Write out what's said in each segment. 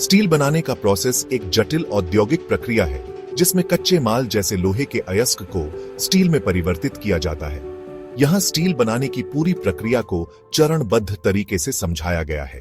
Steel बनाने का process एक जटिल औद्योगिक प्रक्रिया है जिसमें कच्चे माल जैसे लोहे के अयस्क को स्टील में परिवर्तित किया जाता है। यहाँ स्टील बनाने की पूरी प्रक्रिया को चरणबद्ध तरीके से समझाया गया है।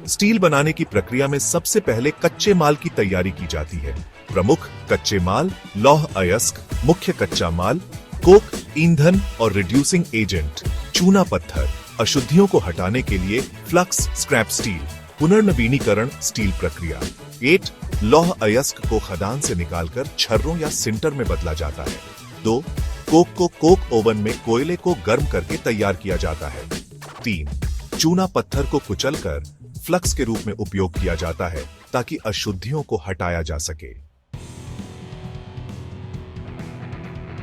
स्टील बनाने की प्रक्रिया में सबसे पहले कच्चे माल की तैयारी की जाती है। प्रमुख कच्चे माल लौह अयस्क, मुख्य कच्चा माल कोक, ईंधन और रिड्यूसिंग एजेंट चूना पत्थर, अशुद्धियों को हटाने के लिए फ्लक्स स्क्रैप स्टील, पुनर्नवीनीकरण स्टील प्रक्रिया। 8 लौह अयस्क को खदान से निकालकर छर्रों या सिंटर में बदला जाता है। 2 कोक को कोक ओवन में कोयले को गर्म करके तैयार किया जाता है। 3 चूना पत्थर को कुचलकर फ्लक्स के रूप में उपयोग किया जाता है ताकि अशुद्धियों को हटाया जा सके।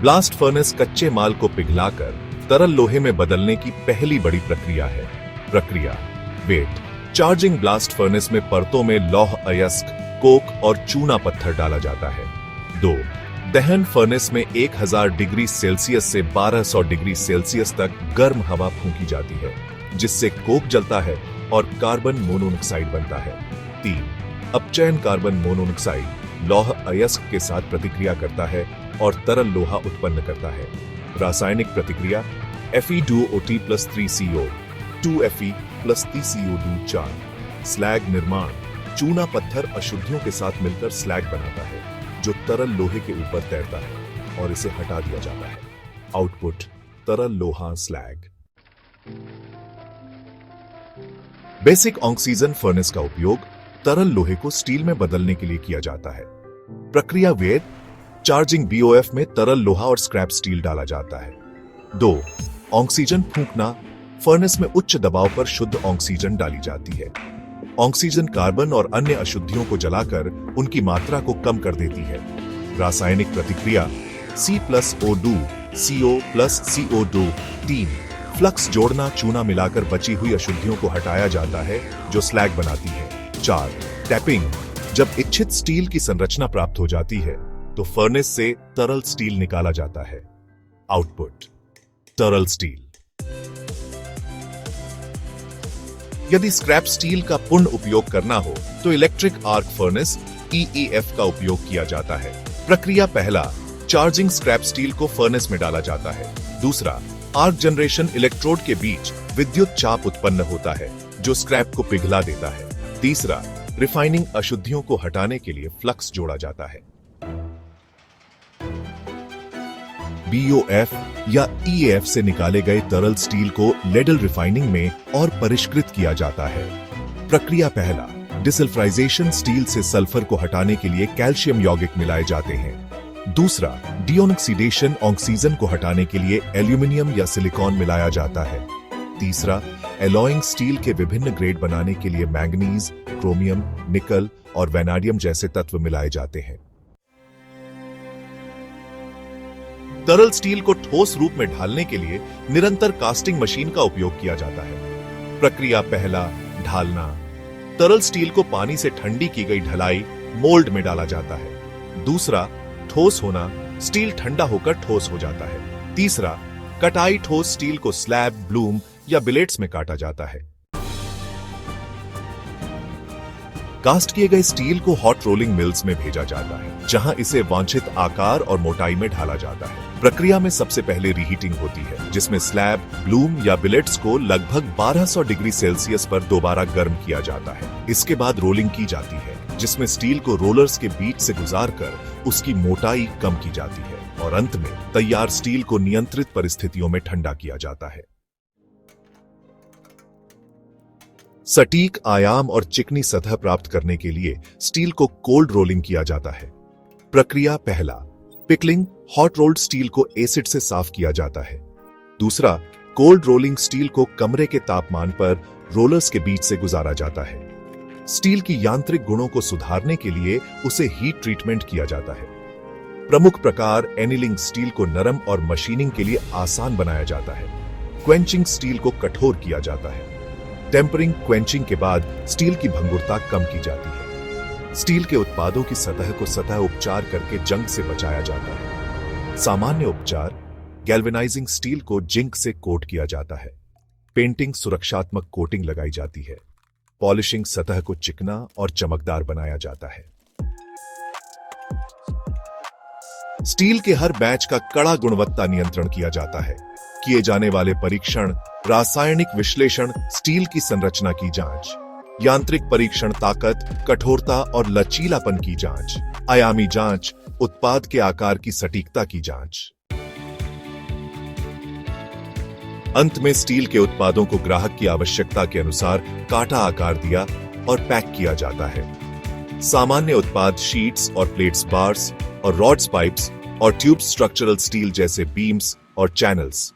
ब्लास्ट फर्नेस कच्चे माल को पिघलाकर तरल लोहे में बदलने की पहली बड़ी प्रक्रिया है। प्रक्रिया वेट चार्जिंग ब्लास्ट फर्नेस में परतों में लौह अयस्क, कोक और चूना पत्थर डाला जाता है। 2 दहन फर्नेस में 1000 डिग्री सेल्सियस से 1200 डिग्री सेल्सियस तक गर्म हवा फूंकी जाती है जिससे कोक जलता है और कार्बन मोनोऑक्साइड बनता है। 3 अपचयन कार्बन मोनोऑक्साइड लौह अयस्क के साथ प्रतिक्रिया करता है और तरल लोहा उत्पन्न करता है। रासायनिक प्रतिक्रिया Fe2O3 + 3CO 2Fe + 3CO2 4 slag निर्माण चूना पत्थर अशुद्धियों के साथ मिलकर स्लैग बनाता है जो तरल लोहे के ऊपर तैरता है और इसे हटा दिया जाता है। आउटपुट तरल लोहा स्लैग। बेसिक ऑक्सीजन फर्नेस का उपयोग तरल लोहे को स्टील में बदलने के लिए किया जाता है। प्रक्रिया वेद चार्जिंग BOF में तरल लोहा और स्क्रैप स्टील डाला जाता है। 2 ऑक्सीजन फूंकना फर्नेस में उच्च दबाव पर शुद्ध ऑक्सीजन डाली जाती है। ऑक्सीजन कार्बन और अन्य अशुद्धियों को जलाकर उनकी मात्रा को कम कर देती है। रासायनिक प्रतिक्रिया C+O2 CO+CO2 3 फ्लक्स जोड़ना चूना मिलाकर बची हुई अशुद्धियों को हटाया जाता है जो स्लैग बनाती है। 4 टैपिंग जब इच्छित स्टील की संरचना प्राप्त हो जाती है तो फर्नेस से तरल स्टील निकाला जाता है। आउटपुट तरल स्टील। यदि स्क्रैप स्टील का पूर्ण उपयोग करना हो तो इलेक्ट्रिक आर्क फर्नेस EAF का उपयोग किया जाता है। प्रक्रिया पहला चार्जिंग स्क्रैप स्टील को फर्नेस में डाला जाता है। दूसरा आर्क जनरेशन इलेक्ट्रोड के बीच विद्युत चाप उत्पन्न होता है जो स्क्रैप को पिघला देता है। तीसरा रिफाइनिंग अशुद्धियों को हटाने के लिए फ्लक्स जोड़ा जाता है। BOF या EAF से निकाले गए तरल स्टील को लेडल रिफाइनिंग में और परिष्कृत किया जाता है। प्रक्रिया पहला डिसल्फ्राइजेशन स्टील से सल्फर को हटाने के लिए कैल्शियम यौगिक मिलाए जाते हैं। दूसरा डीऑक्सीडेशन ऑक्सीजन को हटाने के लिए एल्यूमिनियम या सिलिकॉन मिलाया जाता है। तीसरा एलॉइंग स्टील के विभिन्न ग्रेड बनाने के लिए मैंगनीज, क्रोमियम, निकल और वैनाडियम जैसे तत्व मिलाए जाते हैं। तरल स्टील को ठोस रूप में ढालने के लिए निरंतर कास्टिंग मशीन का उपयोग किया जाता है। प्रक्रिया पहला ढालना तरल स्टील को पानी से ठंडी की गई ढलाई मोल्ड में डाला जाता है। दूसरा ठोस होना स्टील ठंडा होकर ठोस हो जाता है। तीसरा कटाई ठोस स्टील को स्लैब, ब्लूम या बिलेट्स में काटा जाता है। कास्ट किए गए स्टील को हॉट रोलिंग मिल्स में भेजा जाता है जहां इसे वांछित आकार और मोटाई में ढाला जाता है। प्रक्रिया में सबसे पहले रीहीटिंग होती है जिसमें स्लैब, ब्लूम या बिलेट्स को लगभग 1200 डिग्री सेल्सियस पर दोबारा गर्म किया जाता है। इसके बाद रोलिंग की जाती है जिसमें स्टील को रोलर्स के बीच से गुजारकर उसकी मोटाई कम की जाती है और अंत में तैयार स्टील को नियंत्रित परिस्थितियों में ठंडा किया जाता है। सटीक आयाम और चिकनी सतह प्राप्त करने के लिए स्टील को कोल्ड रोलिंग किया जाता है। प्रक्रिया पहला पिकलिंग हॉट रोल्ड स्टील को एसिड से साफ किया जाता है। दूसरा कोल्ड रोलिंग स्टील को कमरे के तापमान पर रोलर्स के बीच से गुजारा जाता है। स्टील की यांत्रिक गुणों को सुधारने के लिए उसे हीट ट्रीटमेंट किया जाता है। प्रमुख प्रकार एनिलिंग स्टील को नरम और मशीनिंग के लिए आसान बनाया जाता है। क्वेंचिंग स्टील को कठोर किया जाता है। टेम्परिंग क्वेंचिंग के बाद स्टील की भंगुरता कम की जाती है। स्टील के उत्पादों की सतह को सतह उपचार करके जंग से बचाया जाता है। सामान्य उपचार गैल्वेनाइजिंग स्टील को जिंक से कोट किया जाता है। पेंटिंग सुरक्षात्मक कोटिंग लगाई जाती है पॉलिशिंग सतह को चिकना और चमकदार बनाया जाता है। स्टील के हर बैच का कड़ा गुणवत्ता नियंत्रण किया जाता है। किए जाने वाले परीक्षण, रासायनिक विश्लेषण, स्टील की संरचना की जांच, यांत्रिक परीक्षण, ताकत, कठोरता और लचीलापन की जांच, आयामी जांच, उत्पाद के आकार की सटीकता की जांच। अंत में स्टील के उत्पादों को ग्राहक की आवश्यकता के अनुसार काटा आकार दिया और पैक किया जाता है। सामान्य उत्पाद शीट्स और प्लेट्स, बार्स और रॉड्स, पाइप्स और ट्यूब्स, स्ट्रक्चरल स्टील जैसे बीम्स और चैनल्स।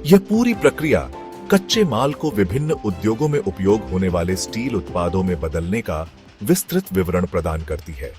यह पूरी प्रक्रिया कच्चे माल को विभिन्न उद्योगों में उपयोग होने वाले स्टील उत्पादों में बदलने का विस्तृत विवरण प्रदान करती है।